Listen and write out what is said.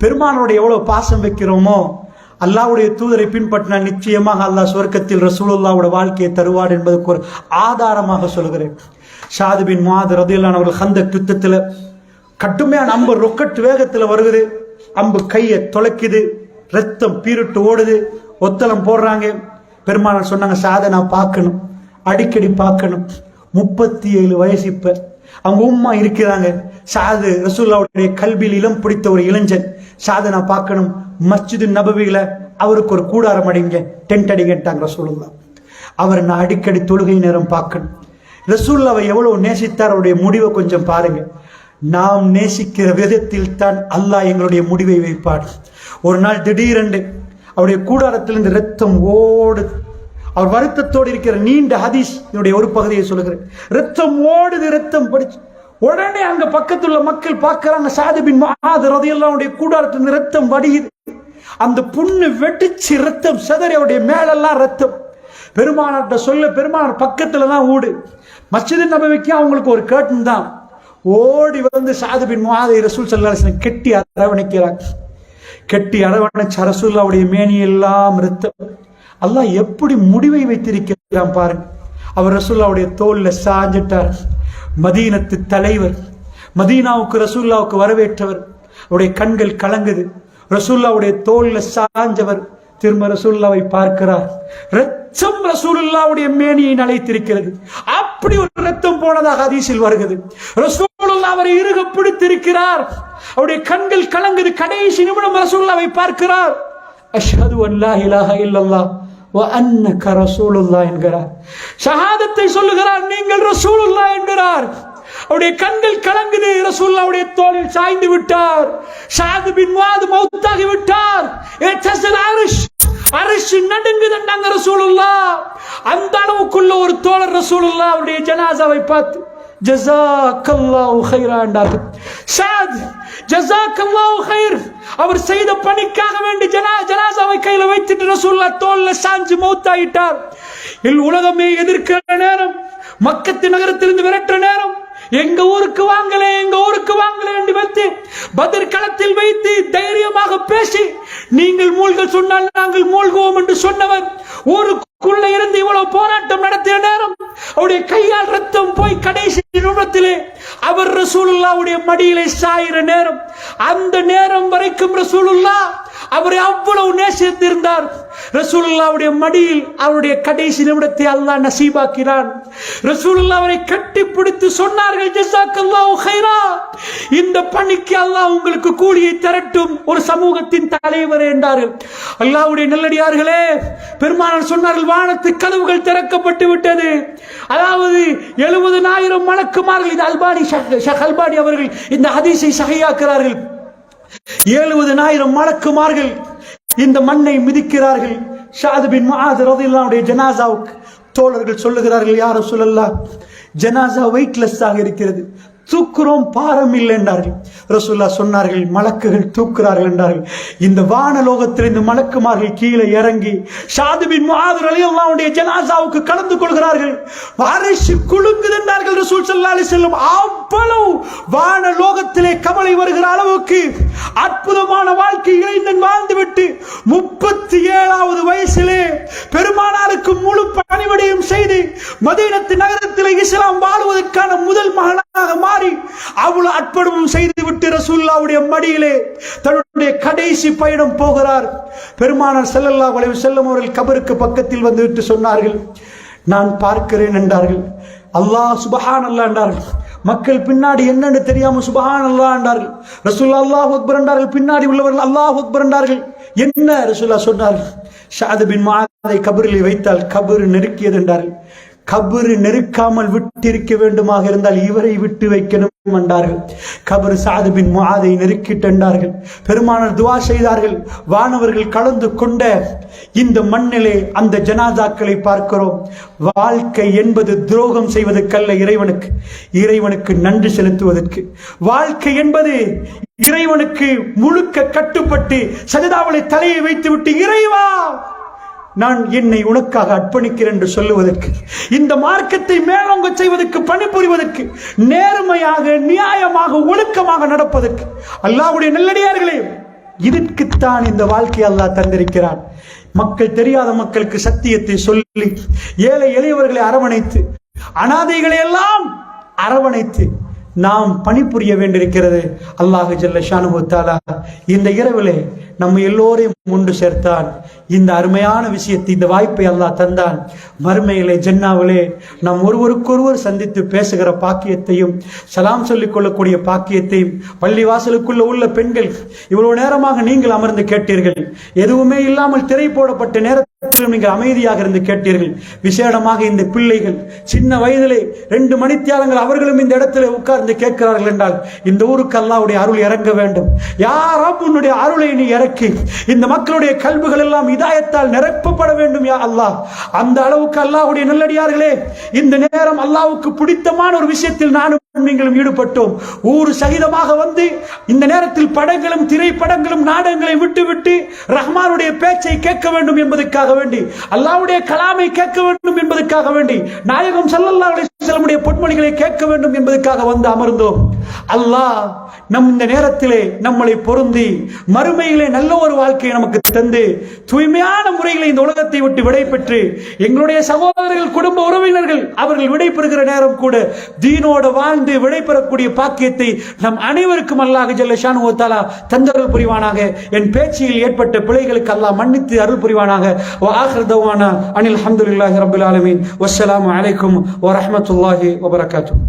பெருமானுடைய எவ்வளவு பாசம் வைக்கிறோமோ, அல்லாஹ்வுடைய தூதரை பின்பற்றினால் நிச்சயமாக அல்லாஹ் சுவர்க்கத்தில் ரசூலுல்லாஹ்வுடைய வாழ்க்கையை தருவார் என்பதற்கு ஒரு ஆதாரமாக சொல்கிறேன். ஸஅத் பின் முஆத் ரலியல்லாஹு அன்ஹு அவர்கள் கந்தக் யுத்தத்தில் கடுமையான அம்பு ரொக்கெட் வேகத்தில் வருகிறது. அம்பு கையை தொலைக்குது, ரத்தம் பீரிட்டு ஓடுது, ஒத்தலம் போடுறாங்க. பெருமானார் சொன்னாங்க, ஸஅதை நான் பார்க்கணும், அடிக்கடி பார்க்கணும். 37 வயசு. இப்ப அவங்க உம்மா இருக்கிறாங்க. ஸஅத் ரசூலுல்லாஹ்வுடைய கல்வியில் இளம் பிடித்த ஒரு இளைஞன். ஸஅதை நான் பார்க்கணும். மஸ்ஜிது நபவியில அவருக்கு ஒரு கூடாரம் அடிங்க, டென்ட் அடிங்கட்டாங்க ரசூலுல்லாஹ். அவர் நான் அடிக்கடி தொழுகை நேரம் பார்க்கணும். ரசூலுல்லாஹ்வை எவ்வளவு நேசித்தார், அவருடைய முடிவை கொஞ்சம் பாருங்க. நாம் நேசிக்கிற விதத்தில் தான் அல்லாஹ் எங்களுடைய முடிவை வைப்பார். ஒரு நாள் திடீரென்று அவருடைய கூடாரத்திலிருந்து ரத்தம் ஓடுது. அவர் வருத்தத்தோடு இருக்கிற நீண்ட ஹதீஸ் என்னுடைய ஒரு பகுதியை சொல்லுகிறேன். ரத்தம் ஓடுது, ரத்தம் படிச்சு உடனே அங்க பக்கத்துள்ள மக்கள் பார்க்கிறாங்க, ஸஅத் பின் முஆத் ரலியல்லாஹு அன்ஹுடைய கூடாரத்திலிருந்து ரத்தம் வடியுது. அந்த புண்ணு வெடிச்சு ரத்தம் சிதறி அவருடைய மேலெல்லாம் ரத்தம். பெருமானார்ட்ட சொல்ல, பெருமானார் பக்கத்துல தான் ஊடு. மஸ்ஜிது நபவிக்கு அவங்களுக்கு ஒரு கர்டன் தான். ஓடி வந்து ஸஅத் பின் முஆதை ரசூல் ஸல்லல்லாஹு அலைஹி வஸல்லம் கெட்டி அரவணைக்கிறாங்க. கெட்டி அரவணைச்ச ரசூலுல்லாஹ்வுடைய மேனியெல்லாம் ரத்தம். அல்லாஹ் எப்படி முடிவை வைத்திருக்கிறான் பாருங்க. அவர் ரசூலுல்லாஹ்வுடைய தோல்ல சாஞ்சிட்டார். மதீனத்து தலைவர், மதீனாவுக்கு ரசூலுல்லாஹ்வுக்கு வரவேற்றவர். அவருடைய கண்கள் கலங்குது. ரசூலுல்லாஹ்வுடைய தோல்ல சாஞ்சவர் திரும்ப ரசூலுல்லாஹ்வை பார்க்கிறார். ரத்தம் ரசூலுல்லாஹ்வுடைய மேனியை நனைத்திருக்கிறது. அப்படி ஒரு ரத்தம் போனதாக ஹதீஸில் வருகிறது. ரசூலுல்லாஹ் அவரை இறுக பிடித்திருக்கிறார். அவருடைய கண்கள் கலங்குது. கடைசி நிமிடம் ரசூலுல்லாஹ்வை பார்க்கிறார். அஷ்ஹது அன் லா இலாஹ இல்லல்லாஹ் வ அன்னக ரசூலுல்லாஹ் என்கிறார். ஷஹாதத்தை சொல்லுகிறார், நீங்கள் ரசூலுல்லாஹ் என்கிறார். அவருடைய கண்கள் கலங்குது. ரசூலுல்லாஹ்வுடைய தோளில் சாய்ந்து விட்டார். ஸஅத் பின் முஆத் மௌத்தாகி விட்டார். அரிஷ் நடுங்குதுன்னாங்க ரசூலுல்லாஹ். அந்த அளவுக்குள்ள ஒரு தோழர் ரசூலுல்லாஹ் அவருடைய ஜனாசாவை பார்த்து ஜஸாக்கல்லாஹு கைரா என்றார்கள். ஸஅத் ஜஸாக்கல்லாஹு கைர். அவர் செய்த பணிக்காக வேண்டி ஜனாசாவை கையில வைத்துட்டு ரசூலுல்லாஹ் தோல்ல சாஞ்சு மௌத்தாயிட்டார். உலகமே எதிர்க்கிற நேரம், மக்கத்து நகரத்திலிருந்து விரட்டுற நேரம், எங்க ஊருக்கு வாங்கலே, எங்க ஊருக்கு வாங்கலே என்று வைத்து பத்ர் களத்தில் வைத்து தைரியமாக பேசி, நீங்கள் மூழ்கள் சொன்னால் நாங்கள் மூழ்குவோம் என்று சொன்னவர் ஊருக்குள்ள இருந்து இவ்வளவு போராட்டம் நடத்திய நேரம், அவருடைய கையால் ரத்தம் போய் கடைசி நிமிடத்திலே அவர் ரசூலுல்லாஹ்வுடைய மடியிலே சாயிற நேரம், அந்த நேரம் வரைக்கும் ரசூலுல்லாஹ் அவரை அவ்வளவு நேசித்திருந்தார். ரசூலுல்லாஹ்வுடைய மடியில் அவருடைய கடைசி நிமிடத்தை அல்லாஹ் நசீபாக்கினான். ரசூலுல்லாஹ் அவரை கட்டி பிடித்து சொன்னார்கள், ஜஸாக்கல்லாஹு கைரா, இந்த பணிக்கு அல்லாஹ் உங்களுக்கு கூலியை தரட்டும் ஒரு சமூகத்தின் தலைவர் என்றார்கள். அல்லாஹ்வுடைய நல்லடியார்களே, பெருமானார் சொன்னார்கள், வானத்து கதவுகள் திறக்கப்பட்டு விட்டது. அதாவது 70,000 மலக்குமார்கள். இது அல்பானி அவர்கள் இந்த ஹதீஸை சஹீஹாக்குறார்கள். 70,000 மலக்குமார்கள் இந்த மண்ணை மிதிக்கிறார்கள். ஸஅத் பின் முஆத் ரலியல்லாஹு அன்ஹுடைய ஜனாசாவுக்கு தோழர்கள் சொல்லுகிறார்கள், யா ரசூலல்லாஹ், ஜனாசா வெயிட்லெஸ் ஆக இருக்கிறது, தூக்குறோம், பாரம் இல்லை என்றார்கள். ரசூலுல்லாஹ் சொன்னார்கள், மலக்குகள் தூக்குறார்கள் என்றார்கள். இந்த வானலோகத்தில் இந்த மலக்குமார்கள் கீழே இறங்கி ஸஅத் பின் முஆத் ரலியல்லாஹு அன்ஹுடைய ஜனாசாவுக்கு கலந்து கொள்கிறார்கள். அரிஷ் குலுங்குது என்றார்கள் ரசூல் ஸல்லல்லாஹு அலைஹி வஸல்லம். அவ்வளவு வானலோகத்திலே கவலை வருகிற அளவுக்கு அற்புதமான வாழ்க்கை இளைஞன் வாழ்ந்துவிட்டு 37வது வயசிலே பெருமானாருக்கு முழு பணிவிடையும் செய்து மதீனத்து நகரத்திலே இஸ்லாம் வாழுவதற்கான முதல் மகனாக மாறி அவ்வளவு அர்ப்பணமும் செய்துவிட்டு ரசூலுல்லாஹ்வுடைய மடியிலே தன்னுடைய கடைசி பயணம் போகிறார். பெருமானார் ஸல்லல்லாஹு அலைஹி வஸல்லம் அவர்கள் கபருக்கு பக்கத்தில் வந்துவிட்டு சொன்னார்கள், நான் பார்க்கிறேன் என்றார்கள். அல்லாஹ் சுப்ஹானல்லாஹ் என்றார்கள். மக்கள் பின்னாடி என்னன்னு தெரியாம சுப்ஹானல்லாஹ் என்றார்கள். ரசூலுல்லாஹ் அல்லாஹு அக்பர் என்றார்கள். பின்னாடி உள்ளவர்கள் அல்லாஹு அக்பர் என்றார்கள். என்ன ரசூலுல்லாஹ் சொன்னார்கள், ஸஅத் பின் முஆதை கபரில் வைத்தால் கபர் நெருக்கியது என்றார்கள். கபரு நெருக்காமல் விட்டிருக்க வேண்டுமாக இருந்தால் இவரை விட்டு வைக்கணும் என்றார்கள். கபர் ஸஅத் பின் முஆதை நெருக்கிட்டார்கள். பெருமானார் துஆ செய்தார்கள். வானவர்கள் கலந்து கொண்ட இந்த மண்ணிலே அந்த ஜனாசாக்களை பார்க்கிறோம். வாழ்க்கை என்பது துரோகம் செய்வதற்கல்ல, இறைவனுக்கு நன்றி செலுத்துவதற்கு. வாழ்க்கை என்பது இறைவனுக்கு முழுக்க கட்டுப்பட்டு சஜதாவிலே தலையை வைத்துவிட்டு, இறைவா நான் என்னை உனக்காக அர்ப்பணிக்கிறேன் என்று சொல்லுவதற்கு, இந்த மார்க்கத்தை மேலோங்க செய்வதற்கு, பணிபுரிவதற்கு, நேர்மையாக நியாயமாக ஒழுக்கமாக நடப்பதற்கு. அல்லாஹ்வுடைய நல்லடியார்களே, இதற்குத்தான் இந்த வாழ்க்கை அல்லாஹ் தந்திருக்கிறான். மக்கள் தெரியாத மக்களுக்கு சத்தியத்தை சொல்லி, ஏழை எளியவர்களை அரவணைத்து, அனாதைகளை எல்லாம் அரவணைத்து நாம் பணிபுரிய வேண்டியிருக்கிறது. அல்லாஹ் ஜல்ல ஷானுஹு தஆலா இந்த இரவிலே நம்ம எல்லோரையும் ஒன்று சேர்த்தான். இந்த அருமையான விஷயத்தை, இந்த வாய்ப்பை அல்லாஹ் தந்தான். மறுமையிலே ஜன்னாவிலே நாம் ஒருவருக்கொருவர் சந்தித்து பேசுகிற பாக்கியத்தையும், சலாம் சொல்லிக் கொள்ளக்கூடிய பாக்கியத்தையும், பள்ளிவாசலுக்குள்ள உள்ள பெண்கள் இவ்வளவு நேரமாக நீங்கள் அமர்ந்து கேட்டீர்கள். எதுவுமே இல்லாமல் திரை போடப்பட்ட நேரத்திலும் நீங்கள் அமைதியாக இருந்து கேட்டீர்கள். விசேடமாக இந்த பிள்ளைகள் சின்ன வயதிலே 2 மணித்தியாலங்கள் அவர்களும் இந்த இடத்துல உட்கார்ந்து கேட்கிறார்கள் என்றால் இந்த ஊருக்கு அல்லாஹ்வுடைய அருள் இறங்க வேண்டும். யாரும் உன்னுடைய அருளை நீ இறக்கி இந்த மக்களுடைய கல்விகள் எல்லாம் இதாயத்தால் நிரப்பப்பட வேண்டும் யா அல்லாஹ். அந்த அளவுக்கு அல்லாஹ்வுடைய நல்லடியார்களே, இந்த நேரம் அல்லாஹ்வுக்கு பிடித்தமான ஒரு விஷயத்தில் நானும் நீங்களும் ஈடுபட்டோம். ஊர் சகிதமாக வந்து இந்த நேரத்தில் படங்களும் திரைப்படங்களும் நாடகங்களை விட்டு ரஹ்மானுடைய பேச்சை கேட்க வேண்டும் என்பதற்காக வேண்டி, அல்லாஹ்வுடைய கலாமை கேட்க வேண்டும் என்பதற்காக வேண்டி, நாயகம் ஸல்லல்லாஹு அலைஹி வஸல்லம் பொன்மொழிகளை கேட்க வேண்டும் என்பதற்காக வந்து அமர்ந்தோம். அல்லாஹ் நம் இந்த நேரத்திலே நம்மளை பொருந்தி மறுமையிலே நல்ல ஒரு வாழ்க்கையை நமக்கு தந்து தூய்மையான முறையில் இந்த உலகத்தை விட்டு விடை பெற்று எங்களுடைய சகோதரர்கள், குடும்ப உறவினர்கள் அவர்கள் விடை பெறுகிற நேரம் கூட தீனோடு வாழ்ந்து விடை பெறக்கூடிய பாக்கியத்தை நம் அனைவருக்கும் அல்லாஹ் ஜல்ல ஷானுஹு தஆலா தந்தருள் புரிவானாக. என் பேச்சில் ஏற்பட்ட பிழைகளுக்கு அல்லாஹ் மன்னித்து அருள் புரிவானாக. வ ஆகிர் தவானா அனில் ஹம்துலில்லாஹி ரப்பில் ஆலமீன். வஸ்ஸலாமு அலைக்கும் வ ரஹ்மத்துல்லாஹி வ பரகாத்துஹு.